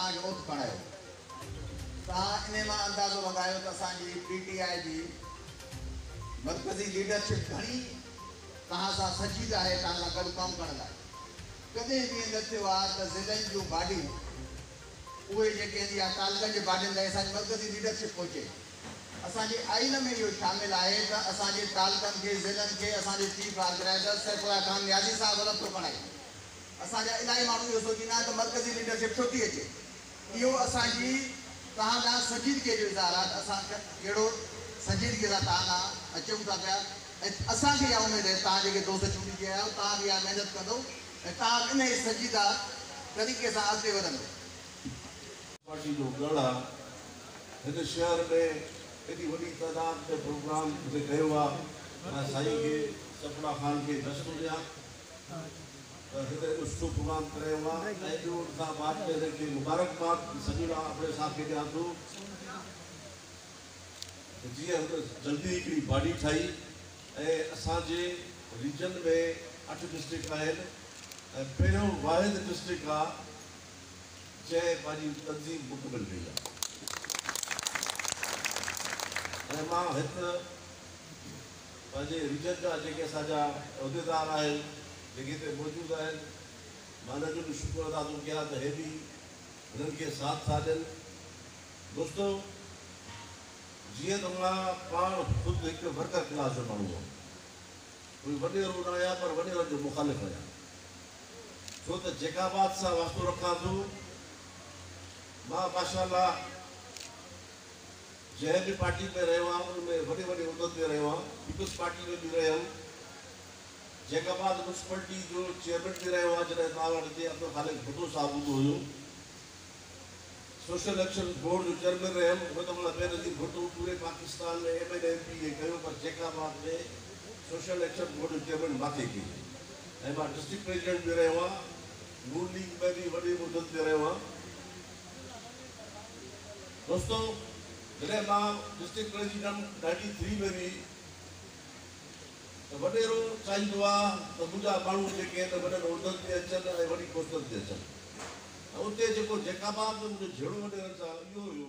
तव्हांखे ओत खणायो। तव्हां इन मां अंदाज़ो लॻायो त असांजी PTI जी मरकज़ी लीडरशिप घणी तव्हां सां सजीद आहे, तव्हां सां गॾु कमु करण लाइ। कॾहिं बि ईअं न थियो आहे त ज़िलनि जूं भाॼियूं उहे जेके आहिनि या तालुकनि जे भाॼियुनि ताईं असांजी मरकज़ी लीडरशिप पहुचे। असांजे आइन में इहो शामिल आहे त असांजे तालुकनि खे ज़िलनि खे असांजे चीफ ऑर्गेनाइज़र सैफुल्लाह खान नियाज़ी साहब अलॻि थो खणाए। असांजा इलाही माण्हू इहो सोचींदा आहिनि त मरकज़ी लीडरशिप छो थी अचे। इहो असांजी तव्हां ॾांहुं संजीदगीअ जो इज़हार आहे त असां कहिड़ो संजीदगीअ सां तव्हां ॾांहुं अचूं था पिया। ऐं असांखे इहा उमेद आहे तव्हां जेके दोस्त चूंडिजी आया आहियो तव्हां बि इहा महिनत कंदो ऐं तव्हां इन ई संजीदा तरीक़े सां अॻिते वधंदो। पार्टी जो गढ़ आहे हिन शहर में एॾी वॾी तइदाद में प्रोग्राम हिते कयो आहे। साईं खे सैफुल्लाह खान खे दस्तूर ॾियां त हिते सुठो प्रोग्राम कयो आहे। ऐं ॿियो सां बात में हिनखे मुबारकबाद सॼीड़ा अपने साथ खे ॾियां थो। जीअं जल्दी हिकिड़ी बॉडी ठाही ऐं असांजे रीजन में 8 डिस्ट्रिक्ट आहिनि ऐं पहिरियों वाहिद डिस्ट्रिक्ट आहे जंहिं पंहिंजी तनज़ीम मुकमिल कई आहे। ऐं मां हिते पंहिंजे रीजन जा जेके असांजा उहिदेदार आहिनि जेके हिते मौजूदु आहिनि मां हिनजो बि शुक्र अदा थो कयां त हे बि हिननि खे साथ था ॾियनि। दोस्तो जीअं त मां पाण ख़ुदि हिकु वर्कर क्लास जो माण्हू आहियां, कोई वॾेरो न आहियां पर वॾेरनि जो मुखालिफ़ आहियां। छो त जेकाबाद सां वास्तो रखां थो। मां माशाअल्लाह जंहिं बि पार्टी में रहियो आहियां उनमें वॾे वॾे उहिदनि ते रहियो आहियां। पीपल्स पार्टी में बि रहियो हुयुमि, जेकाबाद म्यूनसिपलिटी जो चेयरमैन बि रहियो आहे जॾहिं तव्हां वटि हिते अब्दुल ख़ालिक भुट्टो साहब हूंदो हुयो। सोशल इलेक्शन बोर्ड जो चेयरमैन रहियुमि, उहो त मतलब बेनज़ीर भुट्टो पूरे पाकिस्तान में MLA MP कयो, पर जेकाबाद में सोशल इलेक्शन बोर्ड जो चेयरमैन माथे कई। ऐं मां डिस्ट्रिक्ट प्रेसिडेंट बि रहियो आहियां, नून लीग में बि वॾे उहिदनि ते रहियो आहियां। दोस्तों जॾहिं मां डिस्ट्रिक्ट प्रेसिडेंट 93 में बि त वॾेरो चाहींदो आहे त मुंहिंजा माण्हू जेके आहिनि वॾनि उहिदनि ते अचनि ऐं वॾी पोस्टनि ते अचनि। उते जेको जेकाबाद में मुंहिंजो जहिड़ो वॾेरनि सां इहो हुयो